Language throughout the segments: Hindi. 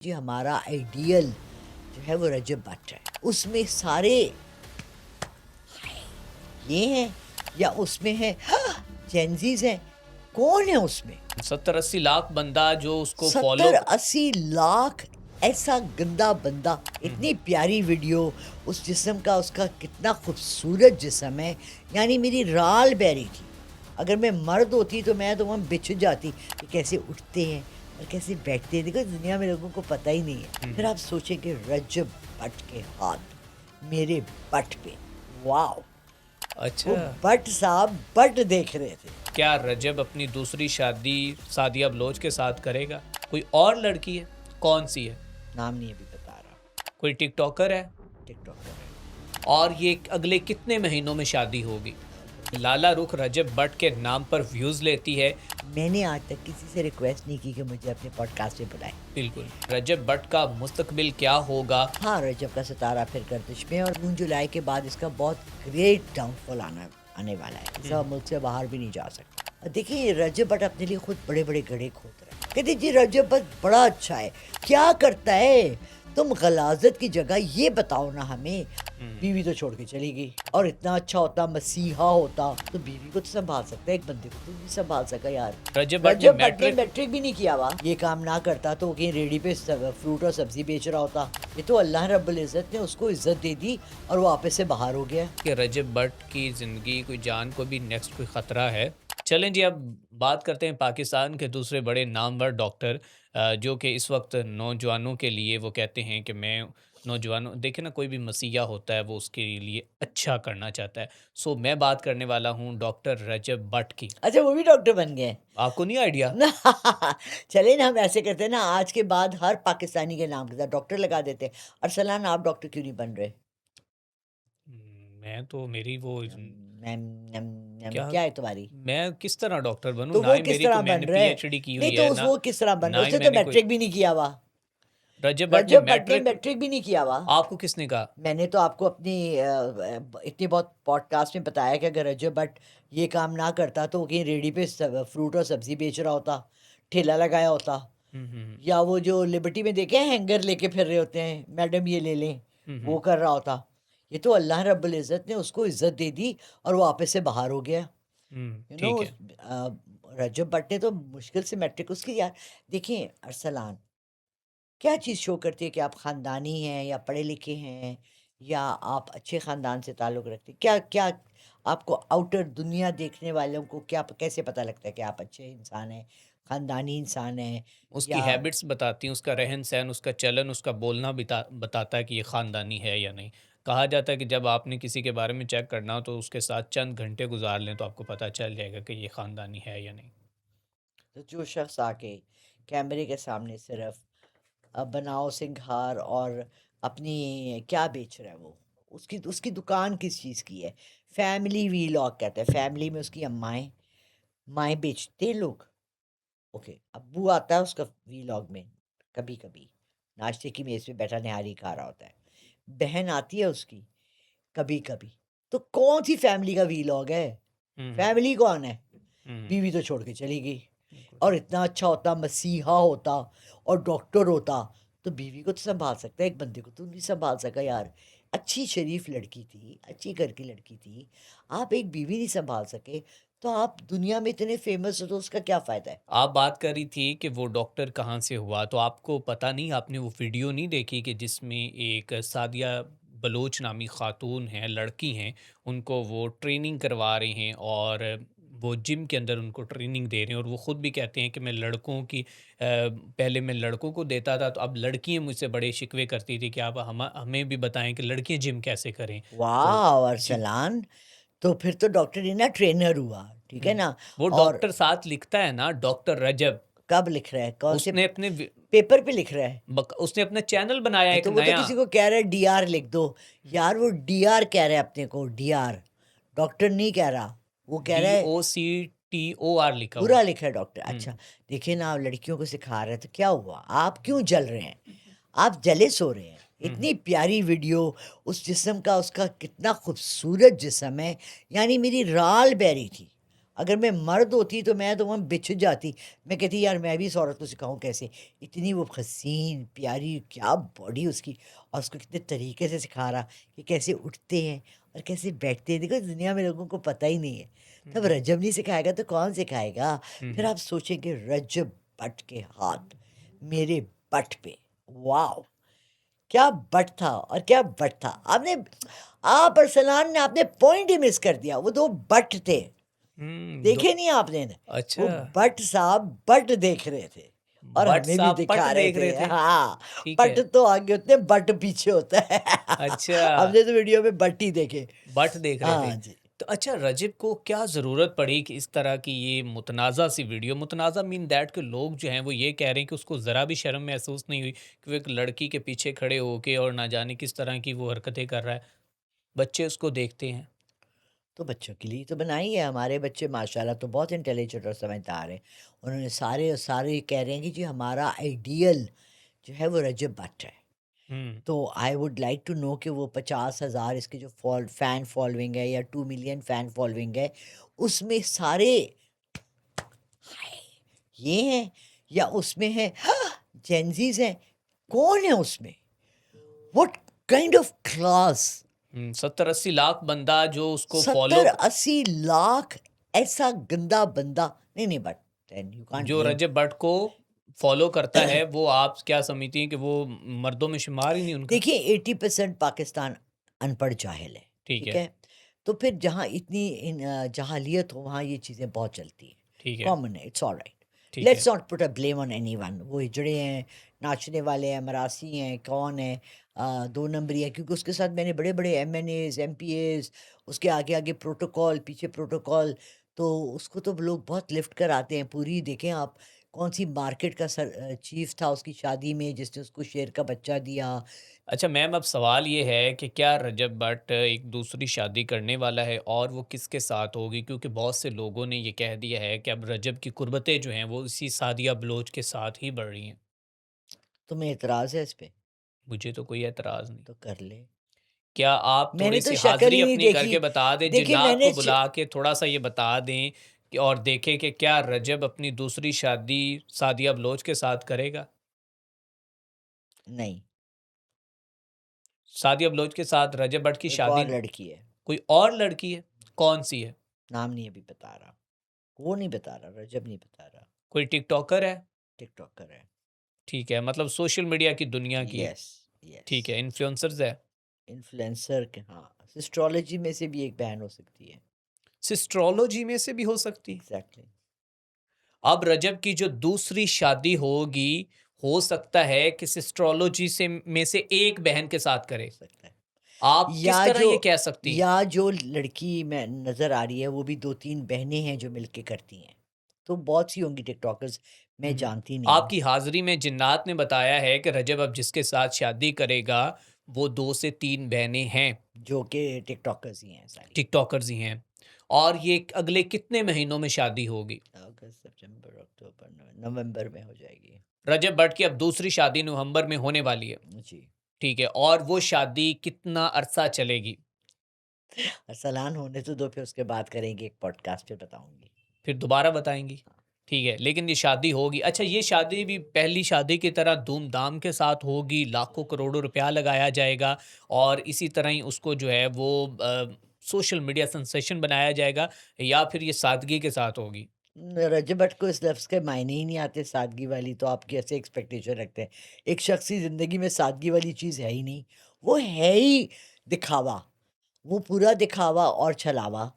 जी हमारा आइडियल जो है वो रजब भट्ट है। उसमें सारे ये हैं या उसमें है जेंजीज हैं, कौन है उसमें? 70-80 लाख बंदा जो उसको फॉलो 70-80 लाख ऐसा गंदा बंदा, इतनी प्यारी वीडियो, उस जिस्म का, उसका कितना खूबसूरत जिस्म है। यानी मेरी राल बहरी थी। अगर मैं मर्द होती तो मैं तो वहाँ बिछ जाती कि कैसे उठते हैं और कैसे बैठते हैं। देखो दुनिया में लोगों को पता ही नहीं है। फिर आप सोचें कि रजब भट्ट के हाथ मेरे बट पे, वाह! वो अच्छा, बट साहब बट देख रहे थे। क्या रजब अपनी दूसरी शादी सादिया बलोच के साथ करेगा? कोई और लड़की है? कौन सी है? नाम नहीं अभी बता रहा। कोई टिकटॉकर है? टिकटॉक कर रहे और ये अगले कितने महीनों में शादी होगी? लाला रुख रजब भट्ट के नाम पर व्यूज लेती है। हैं। मैंने आज तक किसी से रिक्वेस्ट नहीं की कि मुझे अपने पॉडकास्ट में बुलाए। बिल्कुल, रजब भट्ट का मुस्तकबिल क्या होगा? हाँ, रजब का सितारा फिर गर्दिश में, और जून जुलाई के बाद इसका बहुत ग्रेट डाउनफॉल आने वाला है। सब मुल्क से बाहर भी नहीं जा सकता। देखिए रजब भट्ट अपने लिए खुद बड़े बड़े गड्ढे खोद रहे हैं। कहते जी रजब भट्ट बड़ा अच्छा है, क्या करता है? तुम गलाजत की जगह ये बताओ ना हमें। बीवी तो छोड़ के चली गई, और इतना अच्छा होता, मसीहा होता, तो बीवी को तो संभाल सकता है, एक बंदे को तो नहीं संभाल सका यार। रजब भट्ट रजब ने भट्ट ने मैट्रिक मैट्रिक भी नहीं किया हुआ। ये काम ना करता तो कहीं रेडी पे फ्रूट और सब्जी बेच रहा होता। ये तो अल्लाह रब्बुल इज़्ज़त ने उसको इज्जत दे दी और वो आपस से बाहर हो गया। कि रजब भट्ट की ज़िंदगी कोई जान को भी नेक्स्ट कोई ख़तरा है। चलें जी, अब बात करते हैं पाकिस्तान के दूसरे बड़े नामवर डॉक्टर जो कि इस वक्त नौजवानों के लिए वो कहते हैं कि मैं नौजवानों देखें ना, कोई भी मसीहा होता है वो उसके लिए अच्छा करना चाहता है। सो मैं बात करने वाला हूँ डॉक्टर रजब भट्ट की। अच्छा, वो भी डॉक्टर बन गए? आपको नहीं आइडिया? ना चले ना, हम ऐसे करते हैं ना, आज के बाद हर पाकिस्तानी के नाम के साथ डॉक्टर लगा देते हैं। अरसलान, आप डॉक्टर क्यों नहीं बन रहे? मैं तो मेरी वो नम, नम, नम, नम, क्या, क्या है तुम्हारी? मैं किस तरह डॉक्टर बनूँ? तो ना वो ही किस मेरी तरह कोई, बन मैंने रहे? पीएचडी की नहीं हुई तो है उस ना, वो किस तरह बन रहे? ना ही उसने तो मैंने कोई। मैट्रिक भी नहीं किया हुआ। रजब भट्ट ने रजब भट्ट ने मैट्रिक। मैट्रिक भी नहीं किया हुआ। आपको किसने कहा? मैंने तो आपको अपनी इतनी बहुत पॉडकास्ट में बताया कि अगर रजब भट्ट ये काम ना करता तो वो कहीं रेडी पे फ्रूट और सब्जी बेच रहा होता, ठेला लगाया होता, हम्म। या वो जो लिबर्टी में देखे हैं हैंगर लेके फिर रहे होते हैं, मैडम ये ले लें, वो कर रहा होता। ये तो अल्लाह रब्बुल इज़्ज़त ने उसको इज्जत दे दी और वो आपस से बाहर हो गया। यू नो, ठीक है। रजब भट्ट ने तो मुश्किल से मैट्रिक उसकी यार। देखिए अरसलान, क्या चीज़ शो करती है कि आप ख़ानदानी हैं या पढ़े लिखे हैं या आप अच्छे ख़ानदान से ताल्लुक़ रखते हैं? क्या क्या आपको आउटर दुनिया देखने वालों को क्या कैसे पता लगता है कि आप अच्छे इंसान हैं, ख़ानदानी इंसान हैं? उसकी या हैबिट्स बताती हैं, उसका रहन-सहन, उसका चलन, उसका बोलना बताता है कि ये ख़ानदानी है या नहीं। कहा जाता है कि जब आपने किसी के बारे में चेक करना हो तो उसके साथ चंद घंटे गुज़ार लें तो आपको पता चल जाएगा कि ये ख़ानदानी है या नहीं। तो जो शख़्स आके कैमरे के सामने सिर्फ़ बनाओ सिंगार और अपनी क्या बेच रहा है वो? उसकी उसकी दुकान किस चीज़ की है? फैमिली वीलॉग कहते हैं, फैमिली में उसकी अम्माएँ, माएँ बेचते हैं लोग। ओके, अब्बू आता है उसका वीलॉग में, कभी-कभी, नाश्ते की मेज़ पे बैठा निहारी खा रहा होता है। बहन आती है उसकी, कभी-कभी। तो कौन-सी फैमिली का वीलॉग है? हुँ, हुँ। फैमिली कौन है? हुँ, बीवी तो छोड़ के चली गई, बिल्कुल। और इतना अच्छा होता, मसीहा होता और डॉक्टर होता, तो बीवी को तो सँभाल सकता है, एक बंदे को तो नहीं सँभाल सका यार। अच्छी शरीफ लड़की थी, अच्छी घर की लड़की थी, आप एक बीवी नहीं सँभाल सके, तो आप दुनिया में इतने फ़ेमस हो तो उसका क्या फ़ायदा है? आप बात कर रही थी कि वो डॉक्टर कहाँ से हुआ, तो आपको पता नहीं, आपने वो वीडियो नहीं देखी कि जिसमें एक सादिया बलोच नामी ख़ातून हैं, लड़की हैं, उनको वो ट्रेनिंग करवा रहे हैं और वो जिम के अंदर उनको ट्रेनिंग दे रहे हैं और वो ख़ुद भी कहते हैं कि मैं लड़कों की पहले मैं लड़कों को देता था, तो अब लड़कियाँ मुझसे बड़े शिकवे करती थी कि आप हमें भी बताएँ कि लड़कियाँ जिम कैसे करें? तो वॉव! जी। अरसलान, तो फिर तो डॉक्टर ही ना ट्रेनर हुआ, ठीक है हुँ। ना? वो और डॉक्टर साथ लिखता है ना, डॉक्टर रजब। कब लिख रहा है? कौन से उसने अपने वी पेपर पे लिख रहा है? उसने अपना चैनल बनाया एक तो वो तो नया। किसी को कह रहा है डीआर लिख दो। यार वो डीआर कह रहा है अपने को, डीआर, डॉक्टर नहीं कह रहा। वो कह रहा है DOCTOR लिखा हुआ पूरा है। लिखा है डॉक्टर। हुँ, अच्छा, देखिए ना, आप लड़कियों को सिखा रहे हैं तो क्या हुआ? आप क्यों जल रहे हैं? आप जले सो रहे हैं। हुँ, हुँ। इतनी प्यारी वीडियो, उस जिस्म का, उसका कितना खूबसूरत जिस्म है। यानी मेरी राल बहरी थी। अगर मैं मर्द होती तो मैं तो वहाँ बिछ जाती। मैं कहती यार मैं भी इस औरत को सिखाऊँ कैसे, इतनी वो हसीन प्यारी क्या बॉडी उसकी, और उसको कितने तरीके से सिखा रहा कि कैसे उठते हैं और कैसे बैठते हैं। देखो इस दुनिया में लोगों को पता ही नहीं है। तब हम्म, रजब नहीं सिखाएगा तो कौन सिखाएगा? फिर हम्म, आप सोचेंगे रजब भट्ट के हाथ मेरे बट पे, वाह क्या बट था और क्या बट था। आपने, आप अरसलान ने आपने पॉइंट ही मिस कर दिया। वो दो बट थे, दो। देखे नहीं आपने न? वो अच्छा। बट साहब बट देख रहे थे और बट हमें भी साहब पट दिखा रहे देख थे। रहे थे। हाँ, ठीक पट है। तो आगे होते हैं, बट पीछे होता है। अच्छा, हमने तो वीडियो में बट ही देखे। बट देख रहे थे। हाँ जी। तो अच्छा, रजब को क्या ज़रूरत पड़ी कि इस तरह की ये मुतनाज़ा सी वीडियो, मुतनाज़ा मीन दैट कि लोग जो हैं वो ये कह रहे हैं कि उसको ज़रा भी शर्म महसूस नहीं हुई कि वो एक लड़की के पीछे खड़े होके और ना जाने किस तरह की वो हरकतें कर रहा है। बच्चे उसको देखते हैं। तो बच्चों के लिए तो बनाई है। हमारे बच्चे माशाल्लाह तो बहुत इंटेलिजेंट और समझदार हैं। उन्होंने सारे सारे कह रहे हैं कि जी हमारा आइडियल जो है वो रजब भट्ट है। हुँ, तो I would like to know कि वो 50,000 इसके जो फैन फॉलोइंग है या 2 मिलियन फैन फॉलोइंग है, उसमें सारे ये हैं या उसमें है जेंजीज हैं, कौन है उसमें, what kind of class. 70-80 lakh बंदा जो उसको फ़ॉलो 70-80 लाख ऐसा गंदा बंदा, नहीं नहीं, बट देन यू कांट जो ब्लेम। रजब भट्ट को फ़ॉलो करता है, वो आप क्या समझती हैं कि वो मर्दों में शुमार ही नहीं उनका? देखिए 80% पाकिस्तान अनपढ़ जाहिल है, ठीक ठीक है, है। तो फिर जहाँ इतनी जहालियत हो वहाँ ये चीज़ें बहुत चलती हैं, ठीक है, कॉमन है, इट्स ऑल राइट। ठीक है। Let's not put a blame on any one. वो हिजड़े हैं, नाचने वाले हैं, मरासी हैं, कौन है, दो नंबरी है, क्योंकि उसके साथ मैंने बड़े बड़े MNAs MPAs, उसके आगे आगे प्रोटोकॉल पीछे प्रोटोकॉल, तो उसको तो लोग बहुत लिफ्ट कर आते हैं। पूरी देखें आप, कौन सी मार्केट का चीफ था उसकी शादी में जिसने उसको शेर का बच्चा दिया। अच्छा मैम, अब सवाल ये है कि क्या रजब भट्ट एक दूसरी शादी करने वाला है और वो किसके साथ होगी? क्योंकि बहुत से लोगों ने ये कह दिया है कि अब रजब की कुर्बतें जो हैं वो इसी सादिया बलोच के साथ ही बढ़ रही हैं। तुम्हें एतराज़ है इस पे? मुझे तो कोई एतराज़ नहीं। तो कर ले। क्या आप मैंने थोड़ी-सी तो शक्ल हाज़िरी ही नहीं अपनी करके देखी। बता दें, देखिए जिन्नात को मैंने श बुला के थोड़ा-सा ये बता दें कि और देखें कि क्या रजब अपनी दूसरी शादी सादिया बलोच के साथ करेगा? नहीं, सादिया बलोच के साथ रजब भट्ट की एक शादी और लड़की है, कोई और लड़की है? कौन-सी है? नाम नहीं अभी बता रहा। वो नहीं बता रहा, रजब नहीं बता रहा। कोई टिकटॉकर है? टिकटॉकर है। ठीक है, मतलब सोशल मीडिया की दुनिया की है। Yes, yes. ठीक है, इन्फ्लुएंसर्स है। इन्फ्लुएंसर के, हाँ, एस्ट्रोलॉजी में से भी एक बहन हो सकती है। सिस्ट्रोलॉजी में से भी हो सकती। एग्ज़ैक्टली। अब रजब की जो दूसरी शादी होगी, हो सकता है कि सिस्ट्रोलॉजी से में से एक बहन के साथ हो करे। सकता है। आप किस या तरह जो ये कह सकती हैं? या जो लड़की में नज़र आ रही है वो भी 2-3 बहनें हैं जो मिलके करती हैं। तो बहुत सी होंगी टिकटॉकर्स, मैं हुँ। जानती नहीं हूँ। आपकी हाज़िरी में जिन्नात ने बताया है कि रजब अब जिसके साथ शादी करेगा, वो 2 से 3 बहनें हैं, जो कि टिकटॉकर्स ही हैं सारी। टिकटॉकर्स ही हैं। और ये अगले कितने महीनों में शादी होगी? अगस्त, सितंबर, अक्टूबर, नवंबर में हो जाएगी। रजब भट्ट की अब दूसरी शादी नवंबर में होने वाली है। जी। ठीक है, और वो शादी कितना अरसा चलेगी? अरसलान होने तो दो, फिर उसके बाद करेंगे एक पॉडकास्ट पे बताऊँगी। फिर दोबारा बताएँगी? ठीक है, लेकिन ये शादी होगी। अच्छा, ये शादी भी पहली शादी की तरह धूम-धाम के साथ होगी, लाखों करोड़ों रुपया लगाया जाएगा और इसी तरह ही उसको जो है वो सोशल मीडिया सेंसेशन बनाया जाएगा, या फिर ये सादगी के साथ होगी? रजब भट्ट को इस लफ्ज़ के मायने ही नहीं आते सादगी वाली, तो आप कैसे एक्सपेक्टेशन रखते हैं? एक शख्स की ज़िंदगी में सादगी वाली चीज़ है ही नहीं। वो है ही दिखावा, वो पूरा दिखावा और छलावा,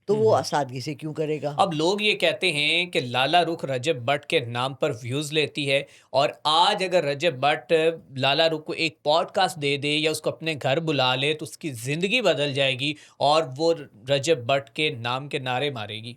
तो हुँ, वो हुँ। सादगी से क्यों करेगा? अब लोग ये कहते हैं कि लाला रुख रजब भट्ट के नाम पर व्यूज़ लेती है, और आज अगर रजब भट्ट लाला रुख को एक पॉडकास्ट दे दे या उसको अपने घर बुला ले तो उसकी ज़िंदगी बदल जाएगी और वो रजब भट्ट के नाम के नारे मारेगी।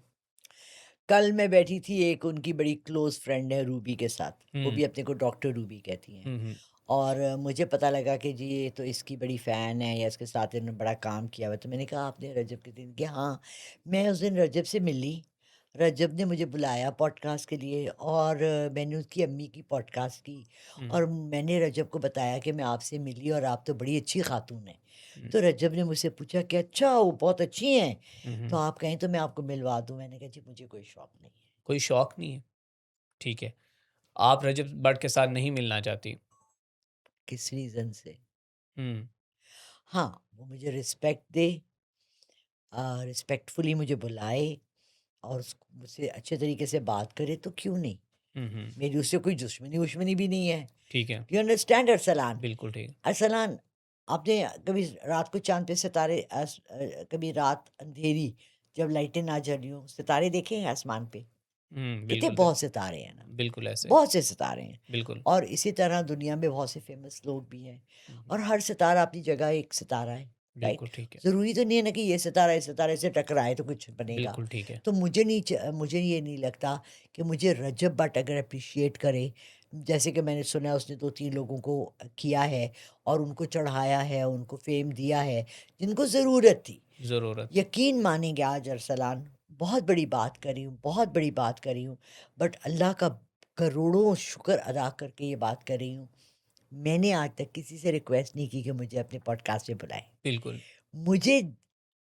कल मैं बैठी थी, एक उनकी बड़ी क्लोज़ फ्रेंड है रूबी के साथ, वो हुँ, भी अपने को डॉक्टर रूबी कहती हैं। हुँ, हुँ, और मुझे पता लगा कि जी ये तो इसकी बड़ी फ़ैन है या इसके साथ इन्होंने बड़ा काम किया हुआ है। तो मैंने कहा आपने रजब के दिन किया? हाँ, मैं उस दिन रजब से मिली, रजब ने मुझे बुलाया पॉडकास्ट के लिए और मैंने उसकी अम्मी की पॉडकास्ट की हुँ, और मैंने रजब को बताया कि मैं आपसे मिली और आप तो बड़ी अच्छी खातून हैं। हुँ, तो रजब ने मुझसे पूछा कि अच्छा वो बहुत अच्छी हैं, हुँ, तो हुँ। आप कहें तो मैं आपको मिलवा दूँ? मैंने कहा जी मुझे कोई शौक नहीं है। कोई शौक नहीं है? ठीक है। आप रजब भट्ट के साथ नहीं मिलना चाहती? किस रीज़न से? हुँ, हाँ, वो मुझे रिस्पेक्ट दे, रिस्पेक्टफुली मुझे बुलाए और मुझसे अच्छे तरीके से बात करे तो क्यों नहीं? हुँ, हुँ। मेरी उससे कोई दुश्मनी-वुश्मनी भी नहीं है। ठीक है। Do you understand Arsalan? बिल्कुल ठीक है। अरसलान, आपने कभी रात को चाँद पे सितारे कभी रात अंधेरी जब लाइटें ना जली हों, सितारे देखे हैं आसमान पे? हुँ, कितने बिल्कुल बहुत सितारे हैं ना, बिल्कुल ऐसे। बहुत से सितारे हैं। बिल्कुल। और इसी तरह दुनिया में बहुत से फ़ेमस लोग भी हैं हुँ, हुँ। और हर सितारा अपनी जगह एक सितारा है, राइट? बिल्कुल ठीक है। ज़रूरी तो नहीं है ना कि ये सितारा इस सितारे से टकराए तो कुछ बनेगा। बिल्कुल ठीक है। तो मुझे ये नहीं लगता कि मुझे रजब भट्ट अगर एप्रिशिएट करे, जैसे कि मैंने सुना है उसने 2-3 लोगों को किया है और उनको चढ़ाया है, उनको फ़ेम दिया है, जिनको ज़रूरत थी। ज़रूरत थी। यकीन मानेंगे आज अरसलान, बहुत बड़ी बात कर रही हूँ, बहुत बड़ी बात कर रही हूँ, बट अल्लाह का करोड़ों शुक्र अदा करके ये बात कर रही हूँ। मैंने आज तक किसी से रिक्वेस्ट नहीं की कि मुझे अपने पॉडकास्ट में बुलाएँ। बिल्कुल। मुझे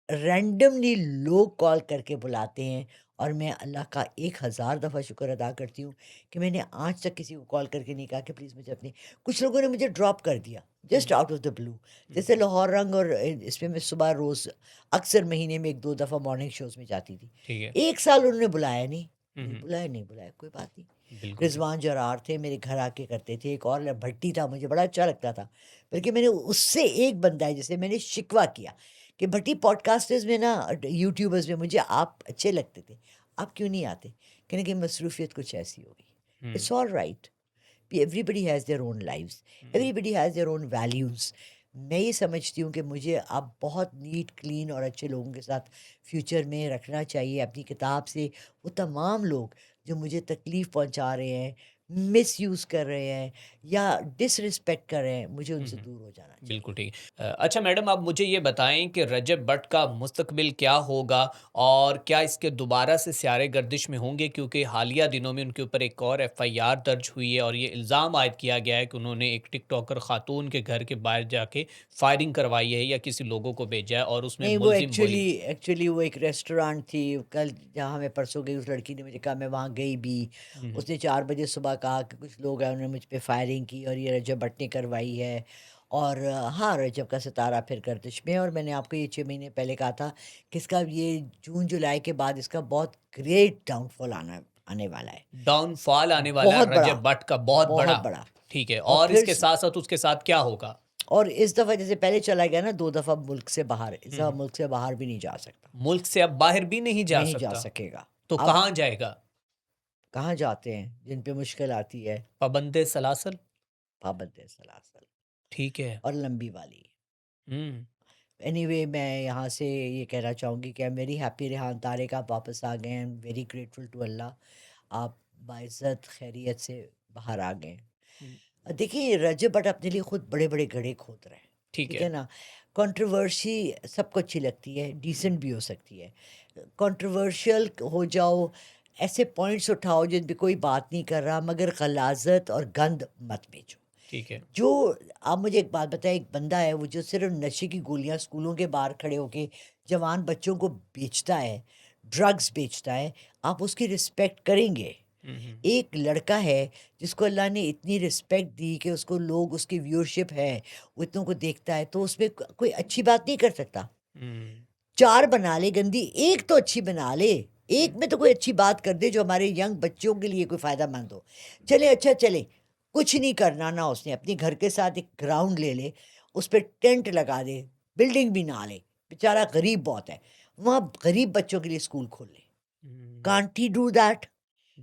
रैंडमली लोग कॉल करके बुलाते हैं और मैं अल्लाह का 1000 दफ़ा शुक्र अदा करती हूँ कि मैंने आज तक किसी को कॉल करके नहीं कहा कि प्लीज़ मुझे अपनी कुछ लोगों ने मुझे ड्रॉप कर दिया, hmm, just out of the blue. Hmm, जैसे लाहौर रंग और इसमें मैं सुबह रोज़ अक्सर महीने में 1-2 दफ़ा मॉर्निंग शोज़ में जाती थी। ठीक है। 1 साल उन्होंने बुलाया नहीं, हुँ, नहीं हुँ। बुलाया, नहीं बुलाया, कोई बात नहीं। बिल्कुल ठीक। रिज़वान जरार थे, मेरे घर आके करते थे, एक और भट्टी था, मुझे बड़ा अच्छा लगता था। बल्कि मैंने उससे एक बंदा है जिसे मैंने शिकवा किया कि भट्टी पॉडकास्टर्स में ना यूट्यूबर्स में मुझे आप अच्छे लगते थे, आप क्यों नहीं आते? कहने कि मसरूफ़ियत कुछ ऐसी हो गई। Hmm, it's alright, everybody has their own lives, hmm, everybody has their own values. मैं ये समझती हूँ कि मुझे अब बहुत नीट, क्लीन और अच्छे लोगों के साथ फ्यूचर में रखना चाहिए। अपनी किताब से वो तमाम लोग जो मुझे तकलीफ़ पहुँचा रहे हैं, मिसयूज़ कर रहे हैं या डिसरिस्पेक्ट कर रहे हैं, मुझे हुँ, उनसे हुँ। दूर हो जाना बिल्कुल चाहिए। ठीक। अच्छा मैडम आप मुझे ये बताएँ कि रजब भट्ट का मुस्तकबिल क्या होगा? और क्या इसके दोबारा से सियारे गर्दिश में होंगे? क्योंकि हालिया दिनों में उनके ऊपर एक और एफआईआर दर्ज हुई है और ये इल्ज़ाम आयद किया गया है कि उन्होंने एक टिकटॉकर ख़ातून के घर के बाहर जाके फायरिंग करवाई है या किसी लोगों को भेजा है और उसमें नहीं, वो मुल्ज़िम एक्चुअली वही एक्चुअली वो एक रेस्टोरेंट थी, कल जहाँ मैं परसों गई उस लड़की ने मुझे कहा मैं वहाँ गई भी। हुँ, हुँ। उसने 4 बजे सुबह कहा कि कुछ लोग हैं उन्होंने मुझ पे फायरिंग की और ये रजब भट्ट ने करवाई है। और हाँ, रजब का सितारा फिर गर्दिश में है और मैंने आपको ये 6 महीने पहले कहा था कि इसका ये जून-जुलाई के बाद इसका बहुत ग्रेट डाउनफॉल आना आने वाला है। डाउनफॉल आने वाला है बहुत बड़ा, रजब भट्ट का बहुत बहुत बड़ा। बड़ा। ठीक है और और फिर इसके साथ-साथ उसके साथ क्या होगा? और इस दफ़ा जैसे पहले चला गया ना 2 दफ़ा मुल्क से बाहर, इस हुँ, दफ़ा हुँ। मुल्क से बाहर भी नहीं जा सकता, मुल्क से अब बाहर भी नहीं जा नहीं जा सकता। सकेगा। तो अब कहाँ जाएगा? कहाँ जाते हैं जिन पे मुश्किल आती है, पाबंदे सलासल? पाबंद सलासल ठीक है। और लंबी वाली। हुँ, एनीवे मैं यहाँ से ये कहना चाहूँगी कि I am very happy Rehan Tariq आप वापस आ गए, I am very grateful to Allah आप बाइज़्ज़त खैरियत से बाहर आ गए। हुँ, देखिए रजब भट्ट अपने लिए खुद बड़े-बड़े गड्ढे खोद रहे हैं, ठीक ठीक है। है ना? कंट्रोवर्सी सबको अच्छी लगती है, हुँ, डिसेंट भी हो सकती है। कंट्रोवर्शियल हो जाओ, ऐसे पॉइंट्स उठाओ जिन पे कोई बात नहीं कर रहा मगर ग़लाज़त और गंद मत बेचो। ठीक है। जो आप मुझे एक बात बताएं, एक बंदा है वो जो सिर्फ़ नशे की गोलियाँ स्कूलों के बाहर खड़े होके जवान बच्चों को बेचता है, ड्रग्स बेचता है, आप उसकी रिस्पेक्ट करेंगे? हुँ, हुँ, एक लड़का है जिसको अल्लाह ने इतनी रिस्पेक्ट दी कि उसको लोग उसकी व्यूअरशिप है, वो इतनों को देखता है तो उसमें कोई अच्छी बात नहीं कर सकता। हुँ, 4 बना ले गंदी, 1 तो अच्छी बना ले। हुँ, 1 में तो कोई अच्छी बात कर दे जो हमारे यंग बच्चों के लिए कोई फ़ायदेमंद हो। चले अच्छा चले, कुछ नहीं करना ना उसने अपने घर के साथ एक ग्राउंड ले ले, उस पे टेंट लगा दे, बिल्डिंग भी ना ले, बेचारा गरीब बहुत है। वहाँ गरीब बच्चों के लिए स्कूल खोल ले। हुँ, कांट ही डू दैट?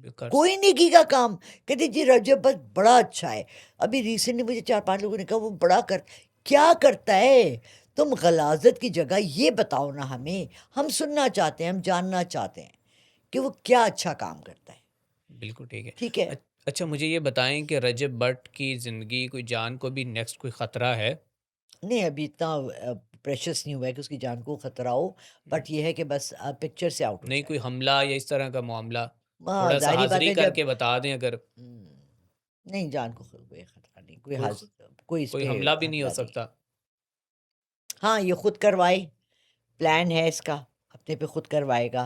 कर कोई सकते नेकी का काम। कहते जी रजब बस बड़ा अच्छा है। अभी रिसेंटली मुझे 4-5 लोगों ने कहा वो बड़ा कर क्या करता है? तुम ग़लाज़त की जगह ये बताओ ना हमें, हम सुनना चाहते हैं, हम जानना चाहते हैं कि वो क्या अच्छा काम करता है। बिल्कुल ठीक है। ठीक है? अच्छा मुझे ये बताएँ कि रजब भट्ट की ज़िंदगी कोई जान को भी नेक्स्ट कोई ख़तरा है? नहीं, अभी इतना प्रेशियस नहीं हुआ है कि उसकी जान को खतरा हो, बट ये है कि बस पिक्चर से आउट हो नहीं कोई जाए। हमला या इस तरह का मामला? हाँ, थोड़ा-सा ज़ाहिर-सी बात हाज़िरी है जब करके बता दें अगर हुँ, नहीं जान को कोई खतरा नहीं, कोई ख कोई इस कोई पे हमला भी नहीं हो खतरा नहीं है। सकता? हाँ, ये खुद करवाए, प्लान है इसका, अपने पे खुद करवाएगा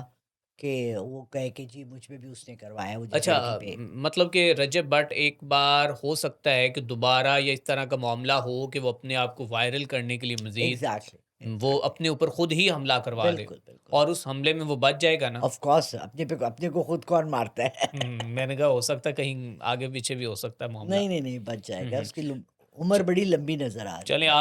कि वो कहे कि जी मुझ पे भी उसने करवाया वो जिस अच्छा लड़की पे मतलब कि रजब भट्ट एक बार हो सकता है कि दोबारा या इस तरह का मामला हो कि वो अपने आप को वायरल करने के लिए मज़ीद एग्ज़ैक्टली, वो एग्ज़ैक्टली। अपने ऊपर खुद ही हमला करवा दे बिल्कुल, बिल्कुल। और उस हमले में वो बच जाएगा ना? ऑफ़ कोर्स अपने को खुद कौन मारता है? हुँ, मैंने कहा हो सकता है कहीं आगे पीछे भी हो सकता है मामला। नहीं, नहीं, नहीं बच हुँ, जाएगा, हुँ। उसकी च उम्र बड़ी लंबी नज़र आ रही चलें है। आप